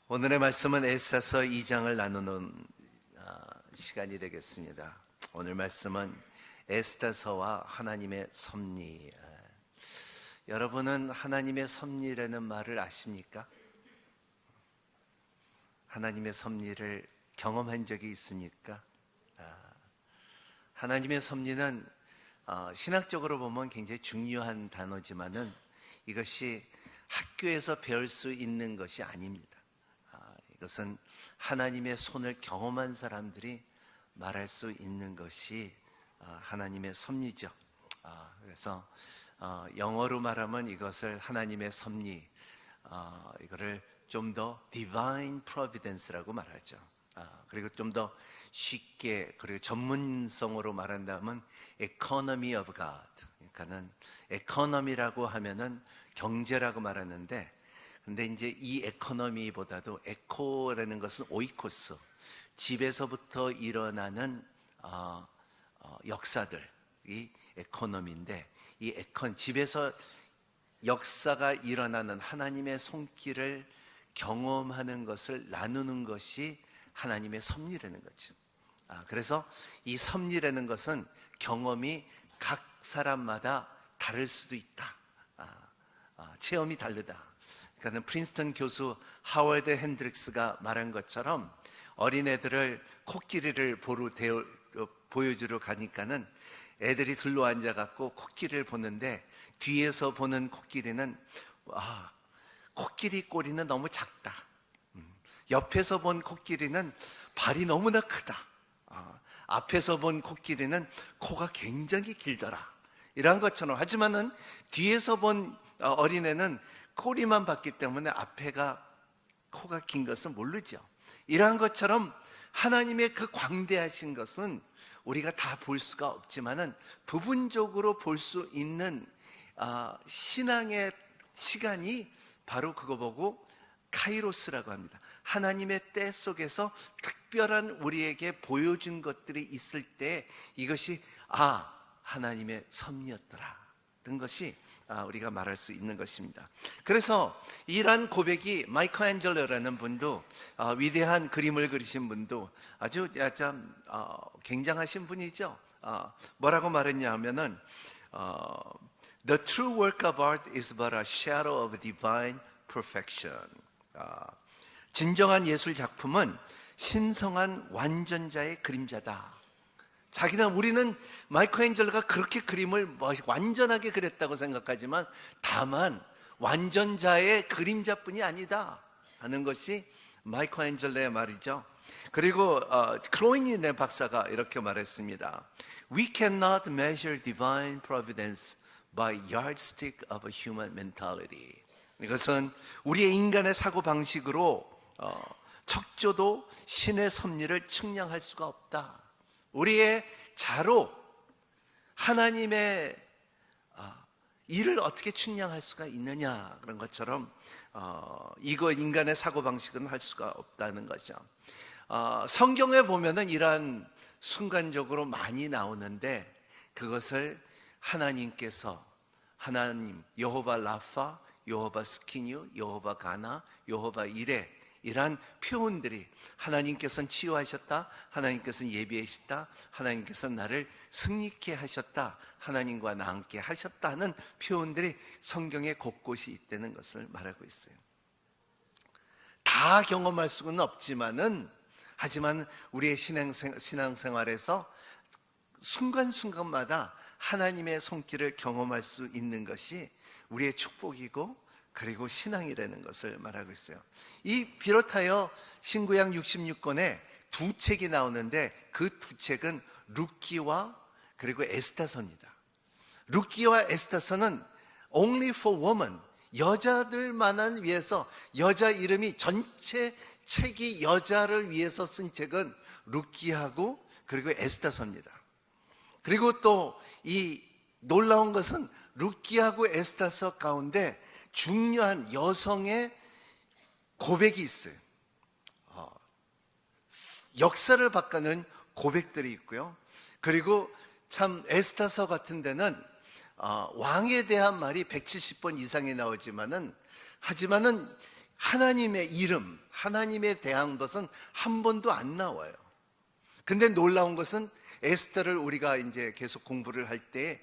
오늘의 말씀은 에스더서 2장을 나누는 시간이 되겠습니다. 오늘 말씀은 에스더서와 하나님의 섭리. 여러분은 하나님의 섭리라는 말을 아십니까? 하나님의 섭리를 경험한 적이 있습니까? 하나님의 섭리는 신학적으로 보면 굉장히 중요한 단어지만은 이것이 학교에서 배울 수 있는 것이 아닙니다. 이것은 하나님의 손을 경험한 사람들이 말할 수 있는 것이 하나님의 섭리죠. 그래서 영어로 말하면 이것을 하나님의 섭리, 이거를 좀 더 divine providence라고 말하죠. 그리고 좀 더 쉽게 그리고 전문성으로 말한다면 economy of God. 그러니까는 economy라고 하면은 경제라고 말하는데, 근데 이제 이 에코노미보다도 에코라는 것은 오이코스, 집에서부터 일어나는 역사들이 에코노미인데, 이 집에서 역사가 일어나는 하나님의 손길을 경험하는 것을 나누는 것이 하나님의 섭리라는 거죠. 그래서 이 섭리라는 것은 경험이 각 사람마다 다를 수도 있다. 체험이 다르다. 그러니까 프린스턴 교수 하워드 핸드릭스가 말한 것처럼 어린애들을 코끼리를 보여주러 가니까는 애들이 둘러앉아 갖고 코끼리를 보는데, 뒤에서 보는 코끼리는 코끼리 꼬리는 너무 작다. 옆에서 본 코끼리는 발이 너무나 크다. 앞에서 본 코끼리는 코가 굉장히 길더라. 이런 것처럼, 하지만은 뒤에서 본 어린애는 꼬리만 봤기 때문에 앞에가 코가 긴 것은 모르죠. 이러한 것처럼 하나님의 그 광대하신 것은 우리가 다 볼 수가 없지만은 부분적으로 볼 수 있는 신앙의 시간이 바로 그거 보고 카이로스라고 합니다. 하나님의 때 속에서 특별한 우리에게 보여준 것들이 있을 때 이것이 하나님의 섭리였더라 라는 것이 우리가 말할 수 있는 것입니다. 그래서 이러한 고백이 마이클앤젤로라는 분도, 위대한 그림을 그리신 분도 아주 참 굉장하신 분이죠. 뭐라고 말했냐 하면은 The true work of art is but a shadow of divine perfection. 진정한 예술 작품은 신성한 완전자의 그림자다. 우리는 마이클앤젤로가 그렇게 그림을 완전하게 그렸다고 생각하지만 다만 완전자의 그림자뿐이 아니다 하는 것이 마이클앤젤로의 말이죠. 그리고 크로이니네 박사가 이렇게 말했습니다. We cannot measure divine providence by yardstick of a human mentality. 이것은 우리의 인간의 사고방식으로 척조도 신의 섭리를 측량할 수가 없다. 우리의 자로 하나님의 일을 어떻게 측량할 수가 있느냐, 그런 것처럼 이거 인간의 사고방식은 할 수가 없다는 거죠. 성경에 보면은 이러한 순간적으로 많이 나오는데, 그것을 하나님께서 여호바 라파, 여호바 스키뉴, 여호바 가나, 여호바 이레, 이러한 표현들이 하나님께서는 치유하셨다, 하나님께서는 예비하셨다, 하나님께서는 나를 승리케 하셨다, 하나님과 나 함께 하셨다 하는 표현들이 성경에 곳곳이 있다는 것을 말하고 있어요. 다 경험할 수는 없지만은, 하지만 우리의 신앙생활에서 순간순간마다 하나님의 손길을 경험할 수 있는 것이 우리의 축복이고 그리고 신앙이라는 것을 말하고 있어요. 이 비롯하여 신구약 66권에 두 책이 나오는데, 그 두 책은 룻기와 그리고 에스더서입니다. 룻기와 에스더서는 only for women, 여자들만을 위해서, 여자 이름이 전체 책이 여자를 위해서 쓴 책은 룻기하고 그리고 에스더서입니다. 그리고 또 이 놀라운 것은 룻기하고 에스더서 가운데 중요한 여성의 고백이 있어요. 역사를 바꾸는 고백들이 있고요. 그리고 참 에스더서 같은 데는 왕에 대한 말이 170번 이상이 나오지만은, 하지만은 하나님의 이름, 하나님에 대한 것은 한 번도 안 나와요. 근데 놀라운 것은 에스더를 우리가 이제 계속 공부를 할 때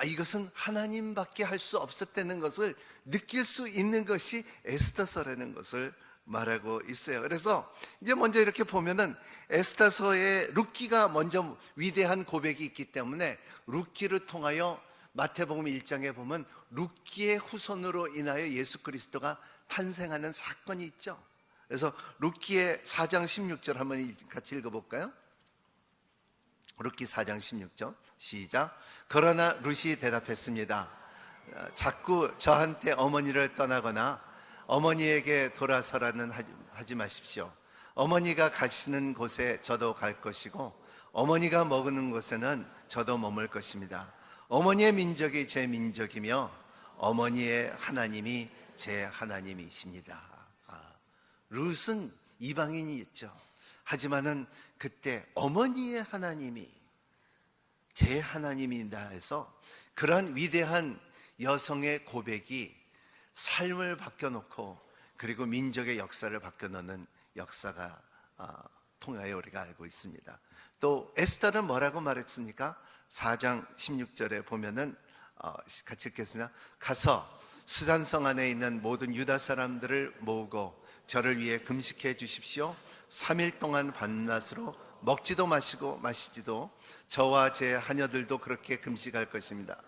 이것은 하나님밖에 할 수 없었다는 것을 느낄 수 있는 것이 에스더서라는 것을 말하고 있어요. 그래서 이제 먼저 이렇게 보면은 에스더서에 룻기가 먼저 위대한 고백이 있기 때문에 룻기를 통하여 마태복음 1장에 보면 룻기의 후손으로 인하여 예수 그리스도가 탄생하는 사건이 있죠. 그래서 룻기의 4장 16절 한번 같이 읽어볼까요? 룻기 4장 16절 시작. 그러나 룻이 대답했습니다. 자꾸 저한테 어머니를 떠나거나 어머니에게 돌아서라는 하지 마십시오. 어머니가 가시는 곳에 저도 갈 것이고 어머니가 먹는 곳에는 저도 머물 것입니다. 어머니의 민족이 제 민족이며 어머니의 하나님이 제 하나님이십니다. 룻은 이방인이었죠. 하지만은 그때 어머니의 하나님이 제 하나님이다 해서 그러한 위대한 여성의 고백이 삶을 바뀌어놓고 그리고 민족의 역사를 바뀌어놓는 역사가 통하여 우리가 알고 있습니다. 또 에스더는 뭐라고 말했습니까? 4장 16절에 보면은 같이 읽겠습니다. 가서 수산성 안에 있는 모든 유다 사람들을 모으고 저를 위해 금식해 주십시오. 3일 동안 밤낮으로 먹지도 마시고 마시지도 저와 제 하녀들도 그렇게 금식할 것입니다.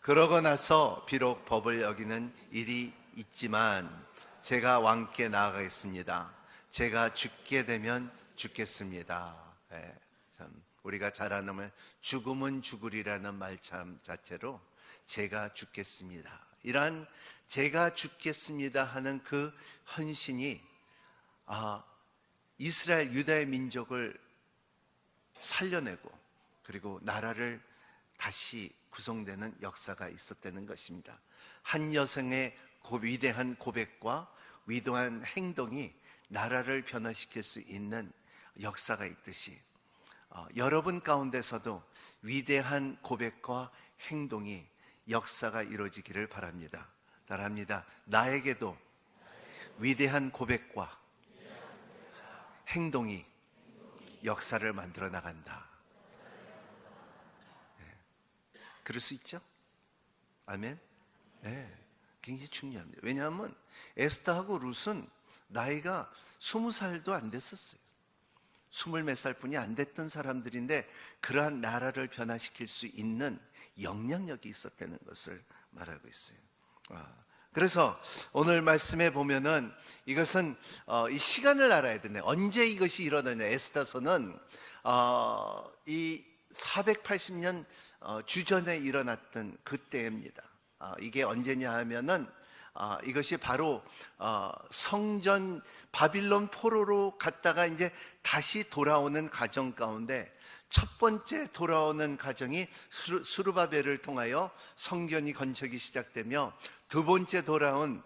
그러고 나서 비록 법을 어기는 일이 있지만 제가 왕께 나아가겠습니다. 제가 죽게 되면 죽겠습니다. 참 우리가 잘 아는 죽음은 죽으리라는 말참 자체로 제가 죽겠습니다. 이러한 제가 죽겠습니다 하는 그 헌신이 이스라엘 유다의 민족을 살려내고 그리고 나라를 다시 구성되는 역사가 있었다는 것입니다. 한 여성의 위대한 고백과 위대한 행동이 나라를 변화시킬 수 있는 역사가 있듯이 여러분 가운데서도 위대한 고백과 행동이 역사가 이루어지기를 바랍니다. 따라합니다. 나에게도 위대한 고백과 행동이 역사를 만들어 나간다. 그럴 수 있죠? 아멘? 네, 굉장히 중요합니다. 왜냐하면 에스더하고 룻은 나이가 20살도 안 됐었어요. 20몇 살뿐이 안 됐던 사람들인데 그러한 나라를 변화시킬 수 있는 영향력이 있었다는 것을 말하고 있어요. 그래서 오늘 말씀에 보면은 이것은 이 시간을 알아야 되네. 언제 이것이 일어나냐? 에스더서는 이 480년 주전에 일어났던 그때입니다. 이게 언제냐 하면은 이것이 바로 성전 바빌론 포로로 갔다가 이제 다시 돌아오는 과정 가운데 첫 번째 돌아오는 과정이 스룹바벨을 통하여 성전이 건축이 시작되며 두 번째 돌아온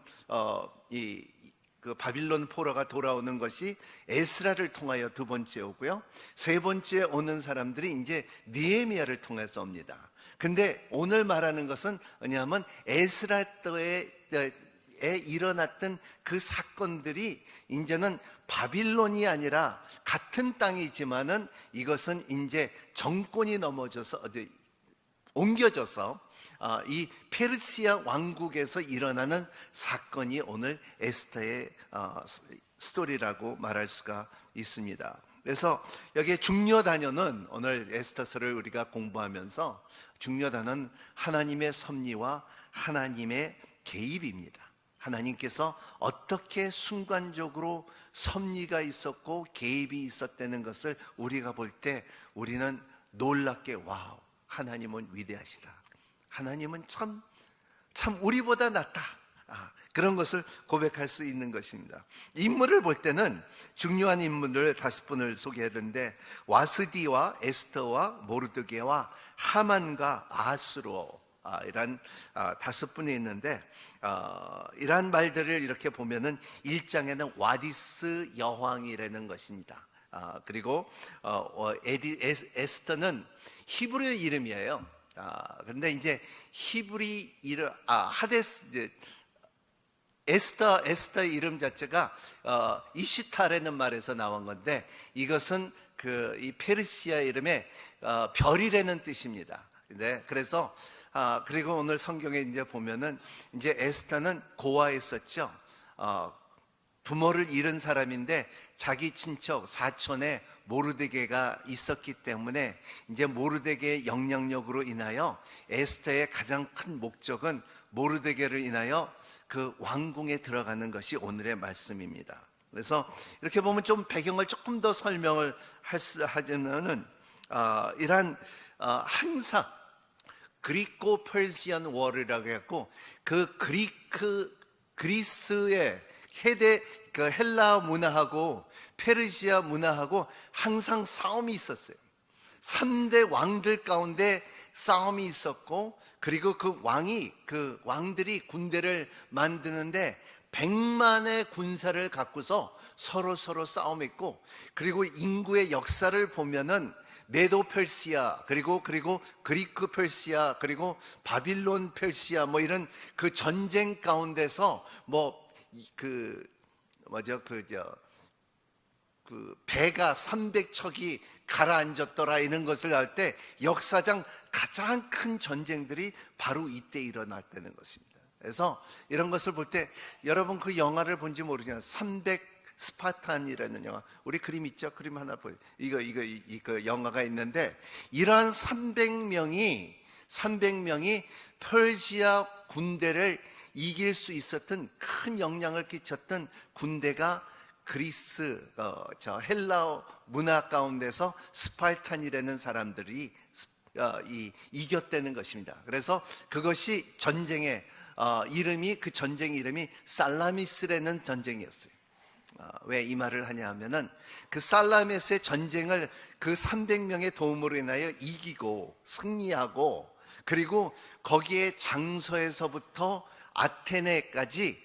그 바빌론 포로가 돌아오는 것이 에스라를 통하여 두 번째 오고요. 세 번째 오는 사람들이 이제 느헤미야를 통해서 옵니다. 근데 오늘 말하는 것은 뭐냐면 에스라 때에 일어났던 그 사건들이 이제는 바빌론이 아니라 같은 땅이지만은 이것은 이제 정권이 넘어져서 옮겨져서 이 페르시아 왕국에서 일어나는 사건이 오늘 에스더의 스토리라고 말할 수가 있습니다. 그래서 여기에 중요 단어는 오늘 에스더서를 우리가 공부하면서 중요 단어는 하나님의 섭리와 하나님의 개입입니다. 하나님께서 어떻게 순간적으로 섭리가 있었고 개입이 있었다는 것을 우리가 볼 때 우리는 놀랍게 와우, 하나님은 위대하시다. 하나님은 참 우리보다 낫다. 그런 것을 고백할 수 있는 것입니다. 인물을 볼 때는 중요한 인물을 5분을 소개하는데 와스디와 에스더와 모르드게와 하만과 아수로 이런 5분이 있는데 이러한 말들을 이렇게 보면은 1장에는 와디스 여왕이라는 것입니다. 그리고 에스더는 히브리 이름이에요. 근데 이제 히브리 이름 하데스 에스더 이름 자체가 이시타라는 말에서 나온 건데, 이것은 이 페르시아 이름의 별이라는 뜻입니다. 네, 그래서 그리고 오늘 성경에 이제 보면은 이제 에스더는 고아였었죠. 부모를 잃은 사람인데 자기 친척 사촌에 모르드게가 있었기 때문에 이제 모르드게의 영향력으로 인하여 에스더의 가장 큰 목적은 모르드게를 인하여 그 왕궁에 들어가는 것이 오늘의 말씀입니다. 그래서 이렇게 보면 좀 배경을 조금 더 설명을 하자면은 이러한 항상 그리코 퍼시안 워라고 해갖고 그 그리스의 그 헬라 문화하고 페르시아 문화하고 항상 싸움이 있었어요. 3대 왕들 가운데 싸움이 있었고, 그리고 그 왕들이 군대를 만드는데 100만의 군사를 갖고서 서로 싸움했고, 그리고 인구의 역사를 보면은 메도 퍼시아, 그리고 그리크 퍼시아, 그리고 바빌론 퍼시아, 뭐 이런 그 전쟁 가운데서 배가 300척이 가라앉았더라 이런 것을 할 때 역사상 가장 큰 전쟁들이 바로 이때 일어났다는 것입니다. 그래서 이런 것을 볼 때 여러분 그 영화를 본지 모르지만 300 스파탄이라는 영화, 우리 그림 있죠? 그림 하나 보여. 이거 영화가 있는데, 이러한 300명이 퍼시아 군대를 이길 수 있었던 큰 영향을 끼쳤던 군대가 그리스 헬라 문화 가운데서 스파르탄이라는 사람들이 이겼다는 것입니다. 그래서 그것이 전쟁의 그 전쟁 이름이 살라미스라는 전쟁이었어요. 왜 이 말을 하냐 하면은 그 살라미스의 전쟁을 그 300명의 도움으로 인하여 이기고 승리하고, 그리고 거기에 장소에서부터 아테네까지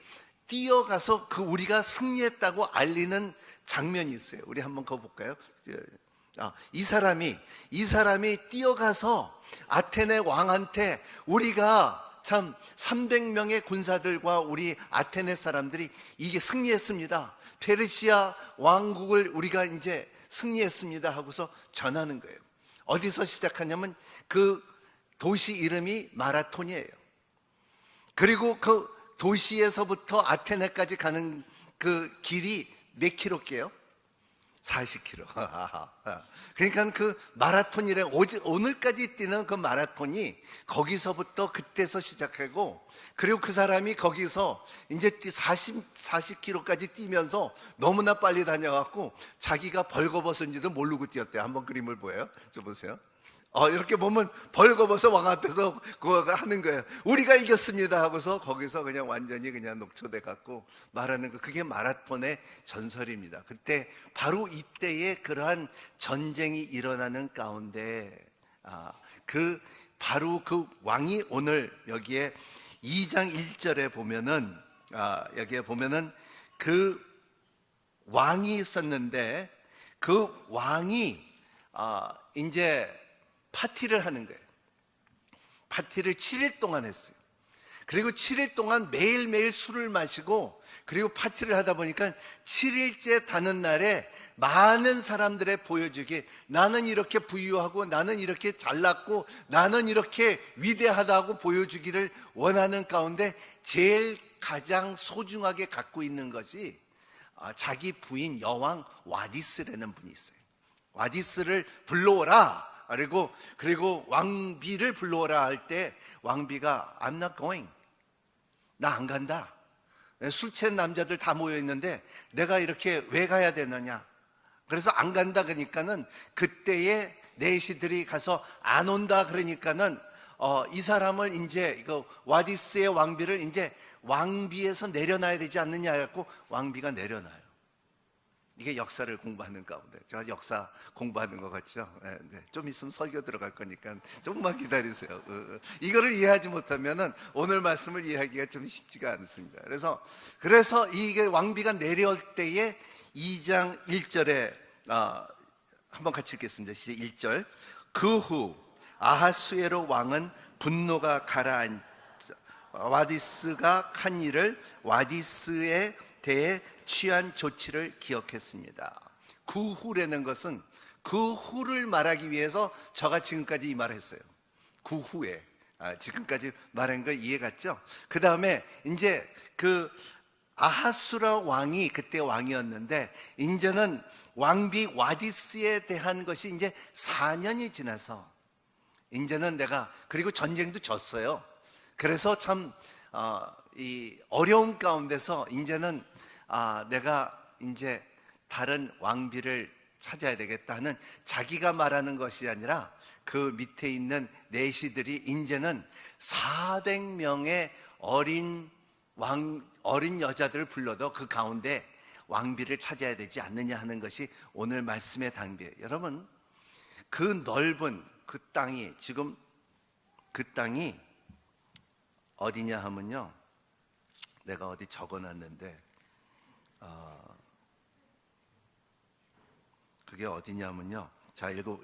뛰어가서 우리가 승리했다고 알리는 장면이 있어요. 우리 한번 그거 볼까요? 이 사람이 뛰어가서 아테네 왕한테 우리가 참 300명의 군사들과 우리 아테네 사람들이 이게 승리했습니다. 페르시아 왕국을 우리가 이제 승리했습니다 하고서 전하는 거예요. 어디서 시작하냐면 그 도시 이름이 마라톤이에요. 그리고 그 도시에서부터 아테네까지 가는 그 길이 몇 킬로게요? 40km. 그러니까 그 마라톤이래, 오늘까지 뛰는 그 마라톤이 거기서부터 그때서 시작하고, 그리고 그 사람이 거기서 이제 40km까지 뛰면서 너무나 빨리 다녀갖고 자기가 벌거벗은지도 모르고 뛰었대요. 한번 그림을 보여요? 좀 보세요. 이렇게 보면 벌거벗어 왕 앞에서 그거 하는 거예요. 우리가 이겼습니다 하고서 거기서 그냥 완전히 그냥 녹초돼 갖고 말하는 거, 그게 마라톤의 전설입니다. 그때 바로 이때에 그러한 전쟁이 일어나는 가운데 바로 그 왕이 오늘 여기에 2장 1절에 보면은 여기에 보면은 그 왕이 있었는데 그 왕이 이제 파티를 하는 거예요. 파티를 7일 동안 했어요. 그리고 7일 동안 매일매일 술을 마시고, 그리고 파티를 하다 보니까 7일째 다는 날에 많은 사람들의 보여주기, 나는 이렇게 부유하고 나는 이렇게 잘났고 나는 이렇게 위대하다고 보여주기를 원하는 가운데 제일 가장 소중하게 갖고 있는 것이 자기 부인 여왕 와디스라는 분이 있어요. 와디스를 불러오라, 그리고 왕비를 불러오라 할 때 왕비가 I'm not going, 나 안 간다. 술 취한 남자들 다 모여 있는데 내가 이렇게 왜 가야 되느냐. 그래서 안 간다. 그러니까는 그때에 내시들이 가서 안 온다. 그러니까는 이 사람을 이제 이거 와디스의 왕비를 이제 왕비에서 내려놔야 되지 않느냐 해갖고 왕비가 내려놔요. 이게 역사를 공부하는 가운데, 제가 역사 공부하는 것 같죠? 네. 좀 있으면 설교 들어갈 거니까 조금만 기다리세요. 이거를 이해하지 못하면은 오늘 말씀을 이해하기가 좀 쉽지가 않습니다. 그래서 이게 왕비가 내려올 때에 2장 1절에 한번 같이 읽겠습니다. 시작. 1절. 그 후 아하수에로 왕은 분노가 와디스가 한 일을 와디스에 대해 취한 조치를 기억했습니다. 그 후라는 것은 그 후를 말하기 위해서 저가 지금까지 이 말을 했어요. 그 후에 지금까지 말한 거 이해 갔죠? 그 다음에 이제 그 아하수라 왕이 그때 왕이었는데 이제는 왕비 와디스에 대한 것이 이제 4년이 지나서 이제는 내가, 그리고 전쟁도 졌어요. 그래서 참 이 어려운 가운데서 이제는 내가 이제 다른 왕비를 찾아야 되겠다는 자기가 말하는 것이 아니라 그 밑에 있는 내시들이 이제는 400명의 어린 여자들을 불러도 그 가운데 왕비를 찾아야 되지 않느냐 하는 것이 오늘 말씀의 당비예요. 여러분, 그 넓은 그 땅이, 지금 그 땅이 어디냐 하면요, 내가 어디 적어놨는데 그게 어디냐면요, 자 읽어,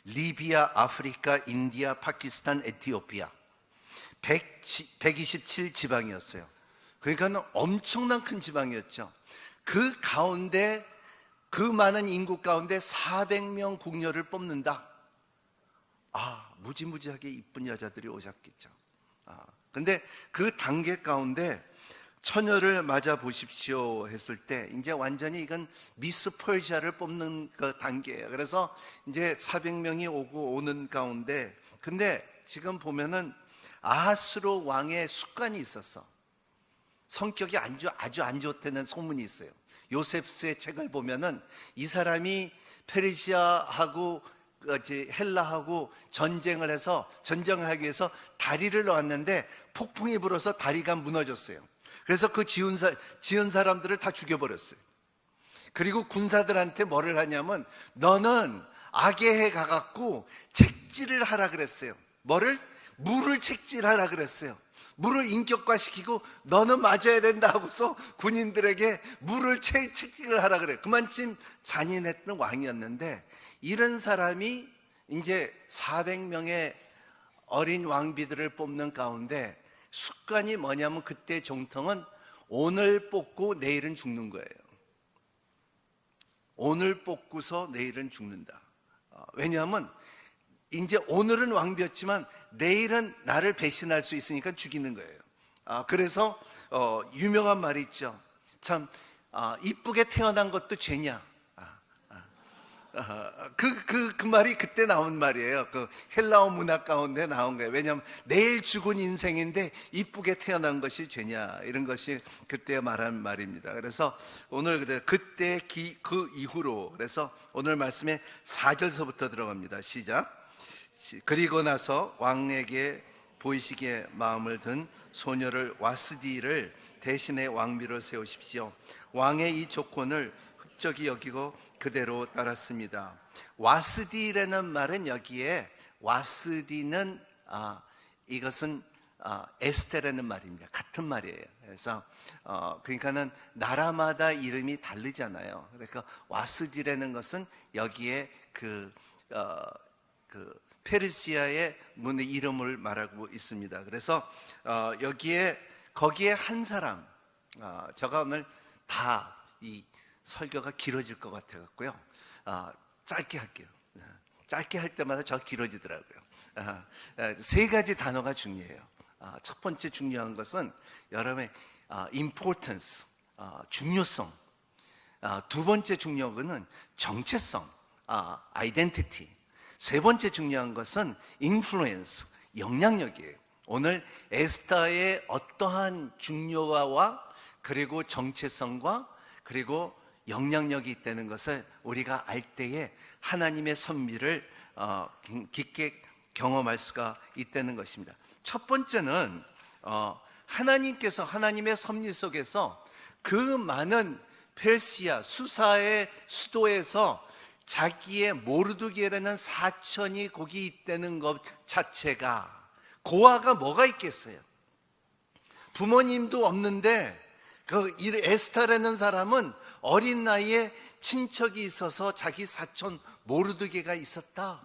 리비아, 아프리카, 인디아, 파키스탄, 에티오피아 127 지방이었어요. 그러니까 엄청난 큰 지방이었죠. 그 가운데, 그 많은 인구 가운데 400명 궁녀를 뽑는다. 무지무지하게 이쁜 여자들이 오셨겠죠. 근데 그 단계 가운데 처녀를 맞아 보십시오 했을 때 이제 완전히 이건 미스 퍼시아를 뽑는 그 단계예요. 그래서 이제 400명이 오는 가운데, 근데 지금 보면은 아하스로 왕의 습관이 있었어. 성격이 아주 안 좋다는 소문이 있어요. 요셉스의 책을 보면은 이 사람이 페르시아하고 헬라하고 전쟁을 하기 위해서 다리를 놓았는데 폭풍이 불어서 다리가 무너졌어요. 그래서 그 지은 사람들을 다 죽여버렸어요. 그리고 군사들한테 뭐를 하냐면, 너는 아게해 가갖고 책질을 하라 그랬어요. 물을 책질하라 그랬어요. 물을 인격화시키고 너는 맞아야 된다 하고서 군인들에게 물을 책질을 하라 그래요. 그만큼 잔인했던 왕이었는데, 이런 사람이 이제 400명의 어린 왕비들을 뽑는 가운데 습관이 뭐냐면, 그때 정통은 오늘 뽑고 내일은 죽는 거예요. 오늘 뽑고서 내일은 죽는다. 왜냐하면 이제 오늘은 왕비였지만 내일은 나를 배신할 수 있으니까 죽이는 거예요. 그래서 유명한 말이 있죠. 참 이쁘게 태어난 것도 죄냐. 그 말이 그때 나온 말이에요. 그 헬라어 문학 가운데 나온 거예요. 왜냐하면 내일 죽은 인생인데 이쁘게 태어난 것이 죄냐, 이런 것이 그때 말한 말입니다. 그래서 오늘 그때 그 이후로, 그래서 오늘 말씀에 4절서부터 들어갑니다. 시작. 그리고 나서 왕에게 보이시기에 마음을 든 소녀를 와스디를 대신에 왕비로 세우십시오. 왕의 이 조건을 흡족히 여기고 그대로 따랐습니다. 와스디라는 말은, 여기에 와스디는 이것은 에스테라는 말입니다. 같은 말이에요. 그래서 그러니까는 나라마다 이름이 다르잖아요. 그러니까 와스디라는 것은 여기에 그 페르시아의 문의 이름을 말하고 있습니다. 그래서 거기에 한 사람, 제가 오늘 다 이 설교가 길어질 것 같아 갖고요, 짧게 할게요. 짧게 할 때마다 저 길어지더라고요. 세 가지 단어가 중요해요. 첫 번째 중요한 것은 여러분의 importance, 중요성. 두 번째 중요한 것은 정체성, identity. 세 번째 중요한 것은 influence, 영향력이에요. 오늘 에스더의 어떠한 중요화와 그리고 정체성과 그리고 영향력이 있다는 것을 우리가 알 때에 하나님의 섭리를 깊게 경험할 수가 있다는 것입니다. 첫 번째는 하나님께서 하나님의 섭리 속에서 그 많은 페르시아 수사의 수도에서 자기의 모르드게라는 사천이 거기 있다는 것 자체가, 고아가 뭐가 있겠어요? 부모님도 없는데 그 에스더라는 사람은 어린 나이에 친척이 있어서 자기 사촌 모르드게가 있었다.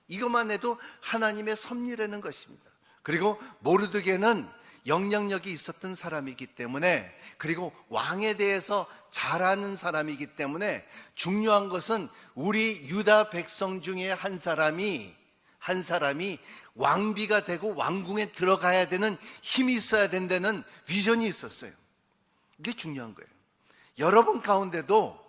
이것만 해도 하나님의 섭리라는 것입니다. 그리고 모르드게는 영향력이 있었던 사람이기 때문에, 그리고 왕에 대해서 잘 아는 사람이기 때문에 중요한 것은 우리 유다 백성 중에 한 사람이 왕비가 되고 왕궁에 들어가야 되는 힘이 있어야 된다는 비전이 있었어요. 이게 중요한 거예요. 여러분 가운데도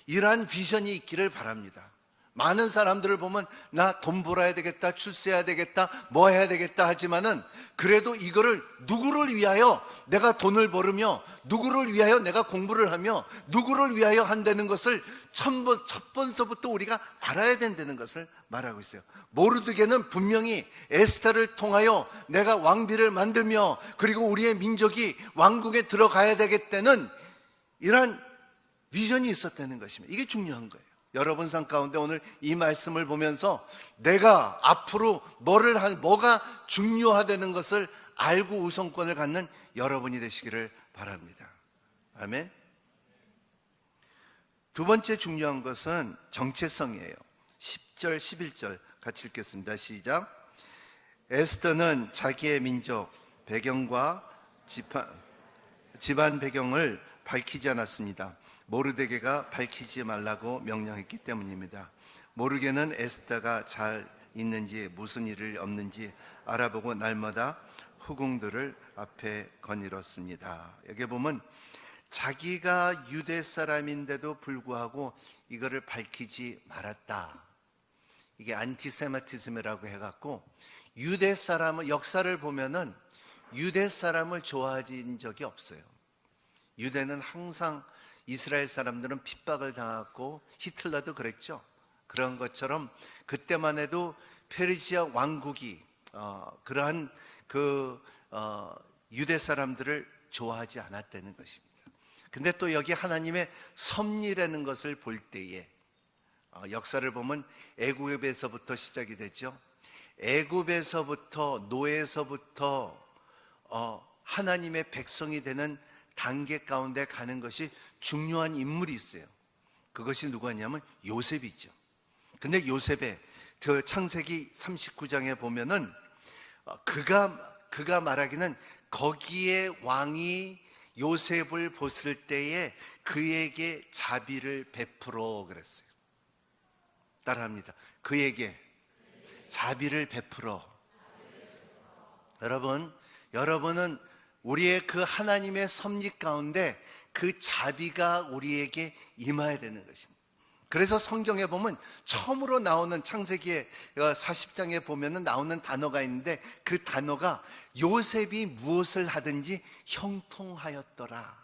이러한 비전이 있기를 바랍니다. 많은 사람들을 보면 나 돈 벌어야 되겠다, 출세해야 되겠다, 뭐 해야 되겠다 하지만은 그래도 이거를 누구를 위하여 내가 돈을 벌으며, 누구를 위하여 내가 공부를 하며, 누구를 위하여 한다는 것을 첫 번서부터 우리가 알아야 된다는 것을 말하고 있어요. 모르드게는 분명히 에스더를 통하여 내가 왕비를 만들며 그리고 우리의 민족이 왕국에 들어가야 되겠다는 이러한 비전이 있었다는 것입니다. 이게 중요한 거예요. 여러분 삶 가운데 오늘 이 말씀을 보면서 내가 앞으로 뭐가 중요하다는 것을 알고 우선권을 갖는 여러분이 되시기를 바랍니다. 아멘. 두 번째 중요한 것은 정체성이에요. 10절, 11절 같이 읽겠습니다. 시작. 에스더는 자기의 민족 배경과 집안 배경을 밝히지 않았습니다. 모르드게가 밝히지 말라고 명령했기 때문입니다. 모르게는 에스더가 잘 있는지 무슨 일이 없는지 알아보고 날마다 후궁들을 앞에 거닐었습니다. 여기 보면 자기가 유대 사람인데도 불구하고 이거를 밝히지 말았다. 이게 안티세마티즘이라고 해갖고, 유대 사람의 역사를 보면은 유대 사람을 좋아진 적이 없어요. 유대는 항상, 이스라엘 사람들은 핍박을 당했고 히틀러도 그랬죠. 그런 것처럼 그때만 해도 페르시아 왕국이 그러한 유대 사람들을 좋아하지 않았다는 것입니다. 근데 또 여기 하나님의 섭리라는 것을 볼 때에 역사를 보면 애굽에서부터 시작이 되죠. 애굽에서부터, 노예에서부터 하나님의 백성이 되는 단계 가운데 가는 것이 중요한 인물이 있어요. 그것이 누구냐면 요셉이죠. 근데 요셉의 저 창세기 39장에 보면은 그가 말하기는 거기에 왕이 요셉을 보실 때에 그에게 자비를 베풀어 그랬어요. 따라합니다. 그에게 자비를 베풀어. 여러분은 우리의 그 하나님의 섭리 가운데 그 자비가 우리에게 임해야 되는 것입니다. 그래서 성경에 보면 처음으로 나오는 창세기의 40장에 보면 나오는 단어가 있는데, 그 단어가 요셉이 무엇을 하든지 형통하였더라.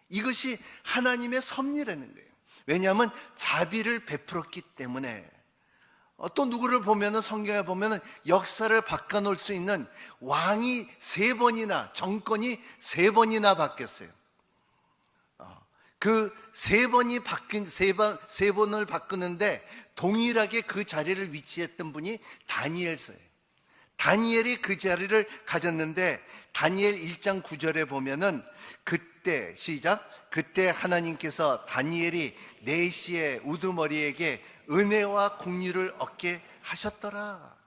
이것이 하나님의 섭리라는 거예요. 왜냐하면 자비를 베풀었기 때문에. 또 누구를 보면은 성경에 보면은 역사를 바꿔놓을 수 있는 왕이 3번이나, 정권이 3번이나 바뀌었어요. 그 3번이 바뀐 세 번을 바꾸는데 동일하게 그 자리를 위치했던 분이 다니엘서예요. 다니엘이 그 자리를 가졌는데 다니엘 1장 9절에 보면은 그때 시작. 그때 하나님께서 다니엘이 4시의 우두머리에게 은혜와 긍휼을 얻게 하셨더라.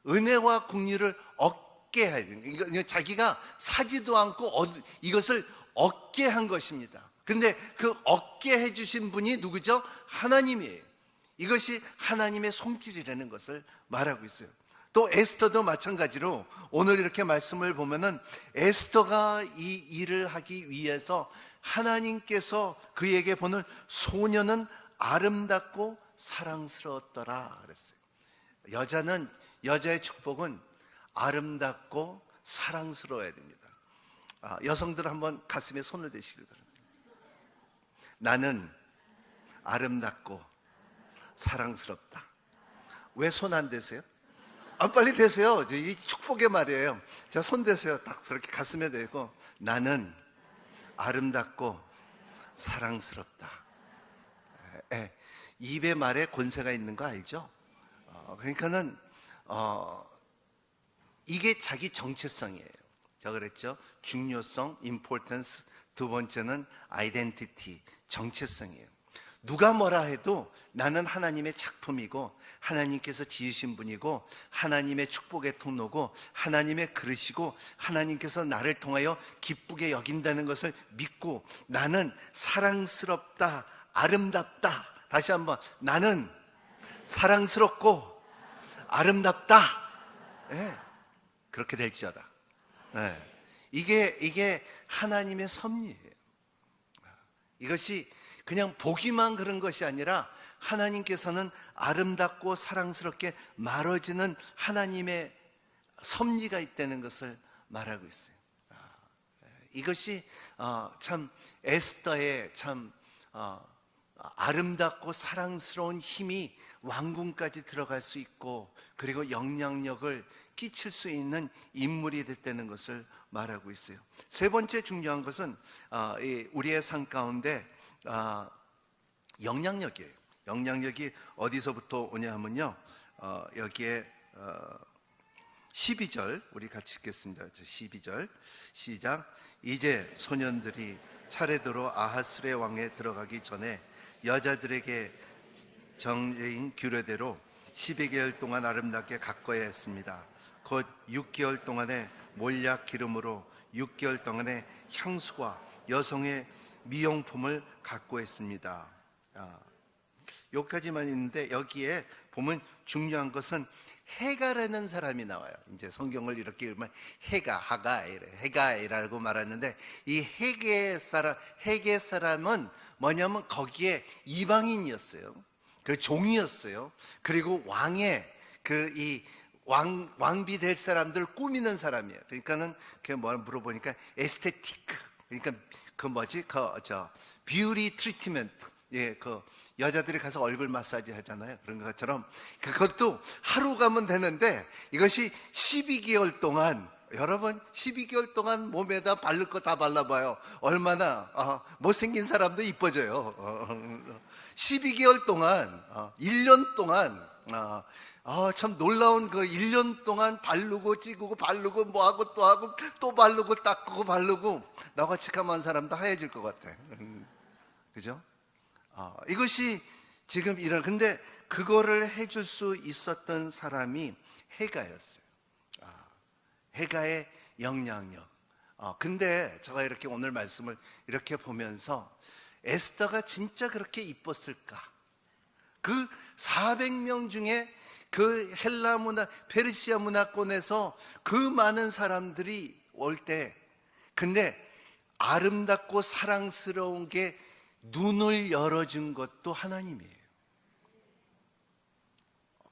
은혜와 긍휼을 얻게 해야 돼요. 자기가 사지도 않고 이것을 얻게 한 것입니다. 근데 그 얻게 해주신 분이 누구죠? 하나님이에요. 이것이 하나님의 손길이라는 것을 말하고 있어요. 또 에스더도 마찬가지로 오늘 이렇게 말씀을 보면은 에스더가 이 일을 하기 위해서 하나님께서 그에게 보는 소녀는 아름답고 사랑스러웠더라 그랬어요. 여자의 축복은 아름답고 사랑스러워야 됩니다. 여성들 한번 가슴에 손을 대시길 바랍니다. 나는 아름답고 사랑스럽다. 왜 손 안 대세요? 빨리 대세요. 이 축복의 말이에요. 자, 손 대세요. 딱 저렇게 가슴에 대고 나는 아름답고 사랑스럽다. 입의 말에 권세가 있는 거 알죠? 그러니까는 이게 자기 정체성이에요. 제가 그랬죠. 중요성, importance. 두 번째는 identity, 정체성이에요. 누가 뭐라 해도 나는 하나님의 작품이고 하나님께서 지으신 분이고 하나님의 축복의 통로고 하나님의 그릇이고 하나님께서 나를 통하여 기쁘게 여긴다는 것을 믿고 나는 사랑스럽다, 아름답다. 다시 한번, 나는 사랑스럽고 아름답다. 네, 그렇게 될지어다. 네, 이게 하나님의 섭리예요. 이것이 그냥 보기만 그런 것이 아니라 하나님께서는 아름답고 사랑스럽게 말해지는 하나님의 섭리가 있다는 것을 말하고 있어요. 이것이 참 에스더의 참 아름답고 사랑스러운 힘이 왕궁까지 들어갈 수 있고 그리고 영향력을 끼칠 수 있는 인물이 됐다는 것을 말하고 있어요. 세 번째 중요한 것은 우리의 삶 가운데 영향력이에요. 영향력이 어디서부터 오냐 하면요, 여기에 12절 우리 같이 읽겠습니다. 12절 시작. 이제 소년들이 차례대로 아하스의 왕에 들어가기 전에 여자들에게 정해인 규례대로 12개월 동안 아름답게 가꿔야 했습니다. 곧 6개월 동안의 몰약 기름으로 6개월 동안의 향수와 여성의 미용품을 가꿔했습니다. 여기까지만 있는데 여기에 보면 중요한 것은 헤가라는 사람이 나와요. 이제 성경을 이렇게 읽으면 헤가이라고 말하는데 이 헤게 사람은 뭐냐면 거기에 이방인이었어요. 그 종이었어요. 그리고 왕의 왕비 될 사람들 꾸미는 사람이에요. 그러니까는 그 뭘 물어보니까 에스테티크, 그러니까 그 뭐지 뷰티 트리트먼트, 그 여자들이 가서 얼굴 마사지 하잖아요. 그런 것처럼 그것도 하루 가면 되는데 이것이 12개월 동안, 여러분 12개월 동안 몸에다 바를 거 다 발라봐요. 얼마나 못생긴 사람도 이뻐져요. 12개월 동안 1년 동안 참 놀라운 그 1년 동안 바르고 찌고 바르고 뭐하고 또 하고 또 바르고 닦고 바르고 나같이 가만 사람도 하얘질 것 같아. 그죠? 이것이 지금 근데 그거를 해줄 수 있었던 사람이 헤가였어요. 헤가의 영향력. 근데 제가 이렇게 오늘 말씀을 이렇게 보면서 에스더가 진짜 그렇게 이뻤을까? 그 400명 중에 그 헬라 문화, 페르시아 문화권에서 그 많은 사람들이 올 때, 근데 아름답고 사랑스러운 게 눈을 열어준 것도 하나님이에요.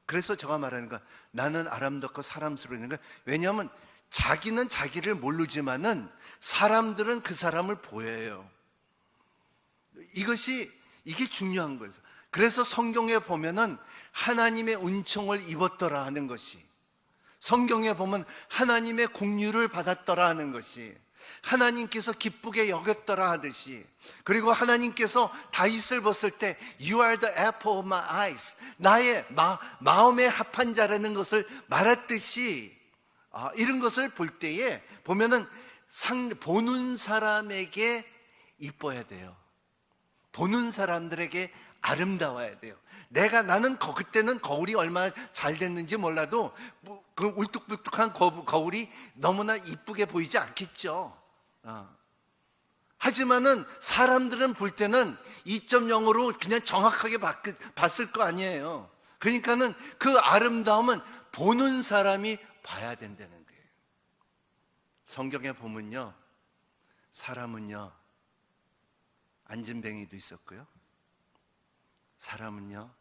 그래서 제가 말하는 건 나는 아름답고 사랑스러운 건, 왜냐하면 자기는 자기를 모르지만은 사람들은 그 사람을 보여요. 이게 중요한 거예요. 그래서 성경에 보면은 하나님의 은총을 입었더라 하는 것이, 성경에 보면 하나님의 긍휼을 받았더라 하는 것이, 하나님께서 기쁘게 여겼더라 하듯이, 그리고 하나님께서 다윗을 봤을 때 You are the apple of my eyes, 나의 마음에 합한 자라는 것을 말했듯이, 이런 것을 볼 때에 보면은 보는 사람에게 이뻐야 돼요. 보는 사람들에게 아름다워야 돼요. 나는 그때는 거울이 얼마나 잘 됐는지 몰라도 그 울뚝불뚝한 거울이 너무나 이쁘게 보이지 않겠죠. 하지만은 사람들은 볼 때는 2.0으로 그냥 정확하게 봤을 거 아니에요. 그러니까는 그 아름다움은 보는 사람이 봐야 된다는 거예요. 성경에 보면요, 사람은요 안진뱅이도 있었고요, 사람은요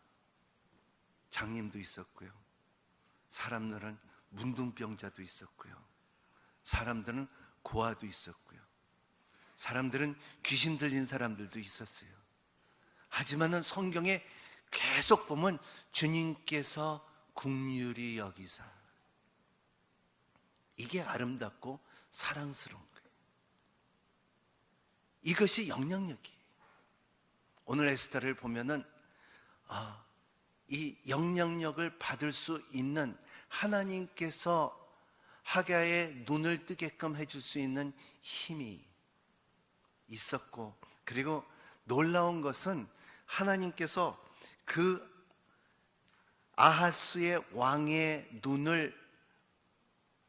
장님도 있었고요, 사람들은 문둥병자도 있었고요, 사람들은 고아도 있었고요, 사람들은 귀신 들린 사람들도 있었어요. 하지만은 성경에 계속 보면 주님께서 긍휼히 여기사, 이게 아름답고 사랑스러운 거예요. 이것이 영향력이에요. 오늘 에스더를 보면은 이 영향력을 받을 수 있는, 하나님께서 하가의 눈을 뜨게끔 해줄 수 있는 힘이 있었고, 그리고 놀라운 것은 하나님께서 그 아하스의 왕의 눈을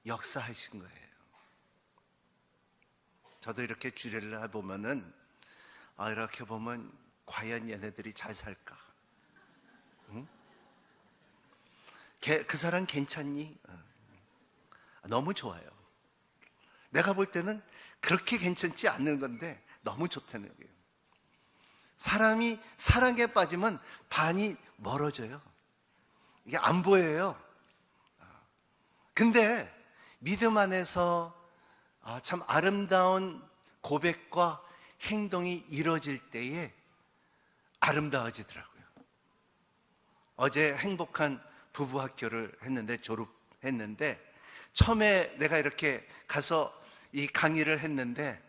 역사하신 거예요. 저도 이렇게 주례를 해보면은 이렇게 보면 과연 얘네들이 잘 살까? 응? 그 사람 괜찮니? 너무 좋아요. 내가 볼 때는 그렇게 괜찮지 않는 건데 너무 좋다는 거예요. 사람이 사랑에 빠지면 반이 멀어져요. 이게 안 보여요. 근데 믿음 안에서 참 아름다운 고백과 행동이 이루어질 때에 아름다워지더라고요. 어제 행복한 부부 학교를 했는데, 졸업했는데, 처음에 내가 이렇게 가서 이 강의를 했는데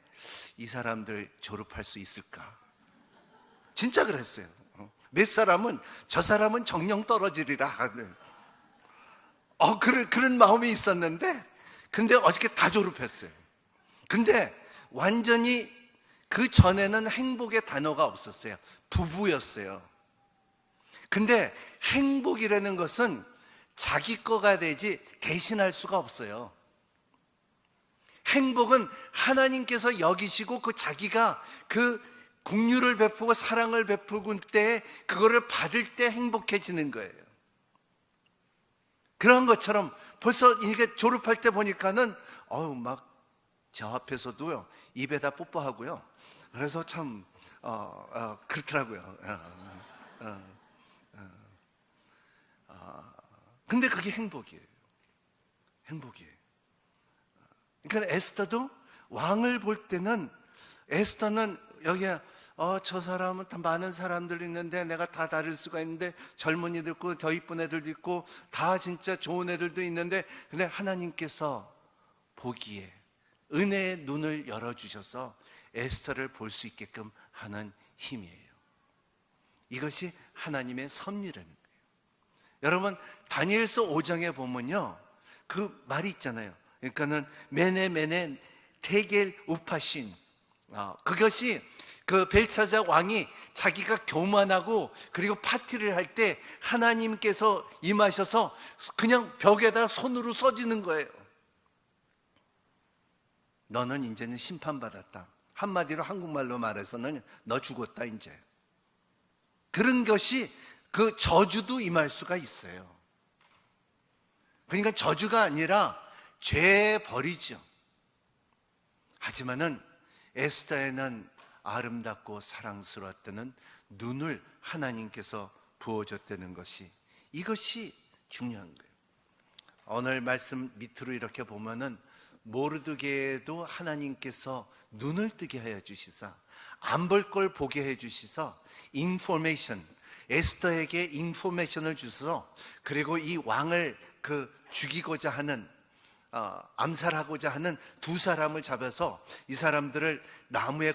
이 사람들 졸업할 수 있을까? 진짜 그랬어요. 몇 사람은 저 사람은 정령 떨어지리라 하는 그런 마음이 있었는데, 근데 어저께 다 졸업했어요. 근데 완전히 그 전에는 행복의 단어가 없었어요. 부부였어요. 근데 행복이라는 것은 자기 거가 되지 대신할 수가 없어요. 행복은 하나님께서 여기시고 그 자기가 그 긍휼을 베푸고 사랑을 베푸고 때 그거를 받을 때 행복해지는 거예요. 그런 것처럼 벌써 이게 졸업할 때 보니까는 막 저 앞에서도요 입에다 뽀뽀하고요. 그래서 참 그렇더라고요. 근데 그게 행복이에요. 행복이에요. 그러니까 에스더도 왕을 볼 때는, 에스더는 여기에 저 사람은 다 많은 사람들이 있는데 내가 다 다를 수가 있는데, 젊은이도 있고 더 이쁜 애들도 있고 다 진짜 좋은 애들도 있는데, 근데 하나님께서 보기에 은혜의 눈을 열어주셔서 에스더를 볼 수 있게끔 하는 힘이에요. 이것이 하나님의 섭리라는 거예요. 여러분, 다니엘서 5장에 보면요 그 말이 있잖아요. 그러니까는 메네 테겔 우파신, 그것이 그 벨사자 왕이 자기가 교만하고 그리고 파티를 할 때 하나님께서 임하셔서 그냥 벽에다 손으로 써지는 거예요. 너는 이제는 심판받았다. 한마디로 한국말로 말해서는 너 죽었다 이제. 그런 것이 그 저주도 임할 수가 있어요. 그러니까 저주가 아니라 죄 벌이죠. 하지만은 에스더에는 아름답고 사랑스러웠다는 눈을 하나님께서 부어줬다는 것이, 이것이 중요한 거예요. 오늘 말씀 밑으로 이렇게 보면은 모르드게도 하나님께서 눈을 뜨게 하여 주시사 안 볼 걸 보게 해 주시사 인포메이션, 에스더에게 인포메이션을 주셔서, 그리고 이 왕을 죽이고자 하는 암살하고자 하는 두 사람을 잡아서 이 사람들을 나무에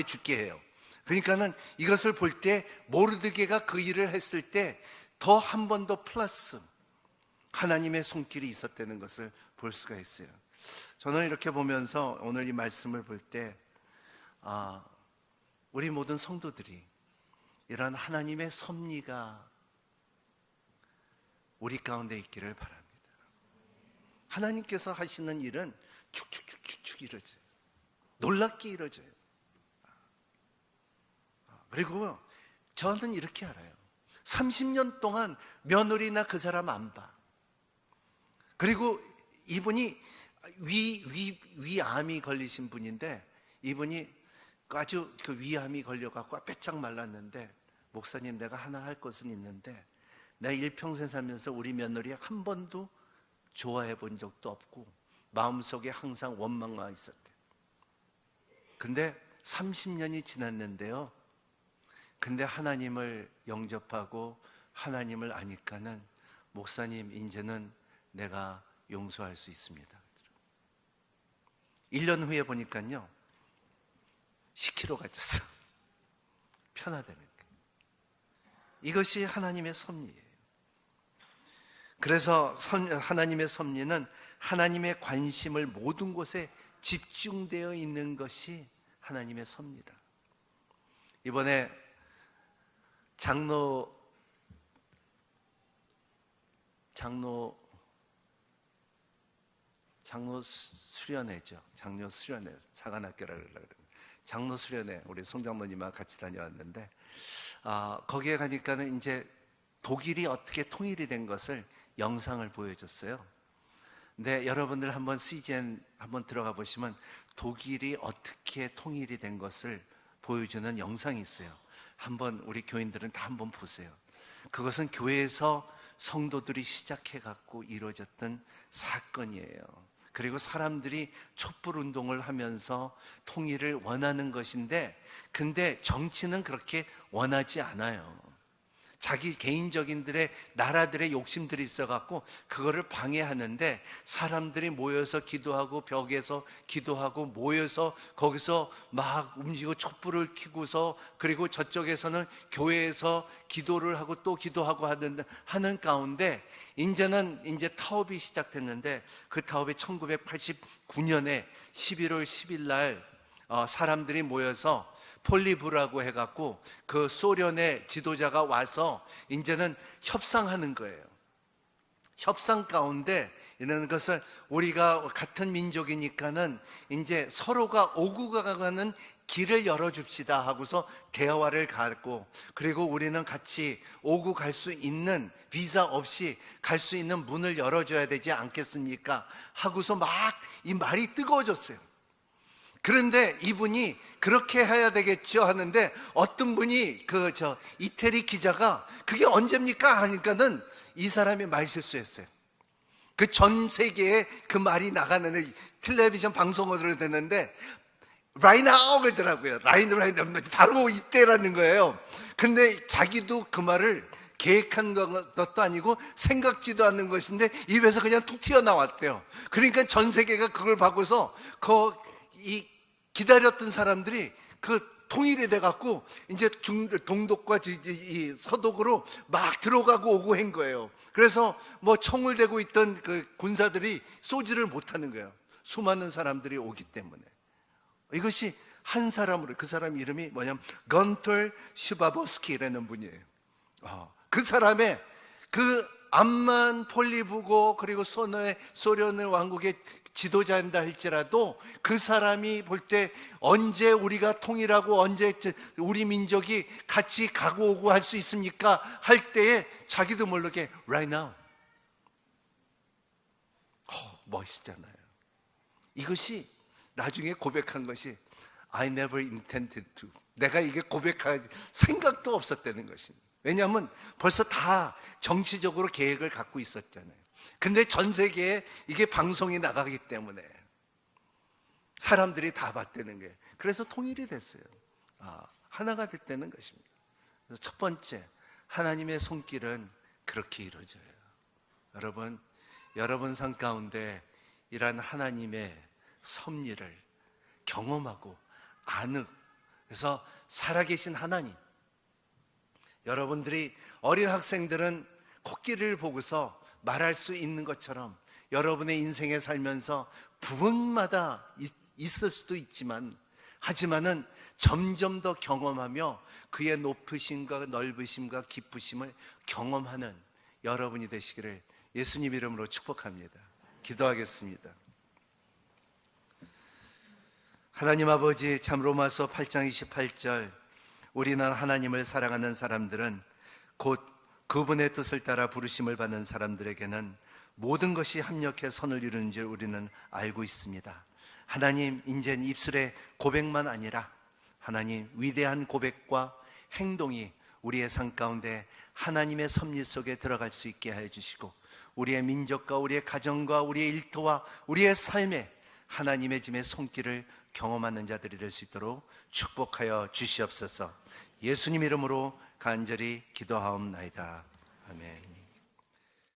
죽게 해요. 그러니까는 이것을 볼 때 모르드게가 그 일을 했을 때 더 한 번 더 플러스 하나님의 손길이 있었다는 것을 볼 수가 있어요. 저는 이렇게 보면서 오늘 이 말씀을 볼 때 우리 모든 성도들이 이런 하나님의 섭리가 우리 가운데 있기를 바랍니다. 하나님께서 하시는 일은 축축축축 이루어져요. 놀랍게 이루어져요. 그리고 저는 이렇게 알아요. 30년 동안 며느리나 그 사람 안 봐. 그리고 이분이 위암이 걸리신 분인데, 이분이 아주 그 위암이 걸려갖고 빼짝 말랐는데, 목사님 내가 하나 할 것은 있는데, 내가 일평생 살면서 우리 며느리 한 번도 좋아해 본 적도 없고 마음속에 항상 원망만 있었대. 근데 30년이 지났는데요, 근데 하나님을 영접하고 하나님을 아니까는 목사님 이제는 내가 용서할 수 있습니다. 1년 후에 보니까요 10kg가 쪘어. 편하다는 거예요. 이것이 하나님의 섭리예요. 그래서 하나님의 섭리는 하나님의 관심을 모든 곳에 집중되어 있는 것이 하나님의 섭리다. 이번에 장로 수련회죠. 장로 수련회, 사관학교라 그러려고 장로 수련회 우리 송장로님하고 같이 다녀왔는데, 거기에 가니까는 이제 독일이 어떻게 통일이 된 것을 영상을 보여줬어요. 근데 여러분들 한번 CGN 한번 들어가 보시면 독일이 어떻게 통일이 된 것을 보여주는 영상이 있어요. 한번 우리 교인들은 다 한번 보세요. 그것은 교회에서 성도들이 시작해 갖고 이루어졌던 사건이에요. 그리고 사람들이 촛불 운동을 하면서 통일을 원하는 것인데, 근데 정치는 그렇게 원하지 않아요. 자기 개인적인들의 나라들의 욕심들이 있어갖고 그거를 방해하는데, 사람들이 모여서 기도하고 벽에서 기도하고 모여서 거기서 막 움직이고 촛불을 켜고서, 그리고 저쪽에서는 교회에서 기도를 하고 또 기도하고 하는 가운데 이제는 이제 타업이 시작됐는데, 그 타업이 1989년에 11월 10일 날 사람들이 모여서 폴리브라고 해갖고 그 소련의 지도자가 와서 이제는 협상하는 거예요. 협상 가운데 이런 것을 우리가 같은 민족이니까는 이제 서로가 오고 가는 길을 열어줍시다 하고서 대화를 갖고, 그리고 우리는 같이 오고 갈 수 있는, 비자 없이 갈 수 있는 문을 열어줘야 되지 않겠습니까 하고서 막 이 말이 뜨거워졌어요. 그런데 이분이 그렇게 해야 되겠죠 하는데, 어떤 분이 이태리 기자가 그게 언제입니까 하니까는 이 사람이 말 실수했어요. 그 전 세계에 그 말이 나가는 텔레비전 방송으로 됐는데 right now 그러더라고요. 바로 이때라는 거예요. 근데 자기도 그 말을 계획한 것도 아니고 생각지도 않는 것인데 입에서 그냥 툭 튀어나왔대요. 그러니까 전 세계가 그걸 보고서 이 기다렸던 사람들이 그 통일이 돼갖고 이제 동독과 이 서독으로 막 들어가고 오고 한 거예요. 그래서 뭐 총을 대고 있던 그 군사들이 쏘지를 못하는 거예요. 수많은 사람들이 오기 때문에. 이것이 한 사람으로, 그 사람 이름이 뭐냐면 건톨 슈바보스키라는 분이에요. 그 사람의 그 암만 폴리브고 그리고 소련의 왕국의 지도자인다 할지라도 그 사람이 볼 때 언제 우리가 통일하고 언제 우리 민족이 같이 가고 오고 할 수 있습니까 할 때에 자기도 모르게 right now. 멋있잖아요. 이것이 나중에 고백한 것이 I never intended to. 내가 이게 고백할 생각도 없었다는 것입니다. 왜냐하면 벌써 다 정치적으로 계획을 갖고 있었잖아요. 근데 전 세계에 이게 방송이 나가기 때문에 사람들이 다 봤다는 게, 그래서 통일이 됐어요. 하나가 됐다는 것입니다. 그래서 첫 번째, 하나님의 손길은 그렇게 이루어져요. 여러분 삶 가운데 이러한 하나님의 섭리를 경험하고 그래서 살아계신 하나님, 여러분들이 어린 학생들은 코끼리를 보고서 말할 수 있는 것처럼 여러분의 인생에 살면서 부분마다 있을 수도 있지만, 하지만은 점점 더 경험하며 그의 높으심과 넓으심과 기쁘심을 경험하는 여러분이 되시기를 예수님 이름으로 축복합니다. 기도하겠습니다. 하나님 아버지, 참 로마서 8장 28절 우리는 하나님을 사랑하는 사람들은 곧 그분의 뜻을 따라 부르심을 받는 사람들에게는 모든 것이 합력해 선을 이루는 줄 우리는 알고 있습니다. 하나님, 이젠 입술의 고백만 아니라 하나님 위대한 고백과 행동이 우리의 삶 가운데 하나님의 섭리 속에 들어갈 수 있게 해 주시고, 우리의 민족과 우리의 가정과 우리의 일터와 우리의 삶에 하나님의 짐의 손길을 경험하는 자들이 될 수 있도록 축복하여 주시옵소서. 예수님 이름으로 간절히 기도하옵나이다. 아멘.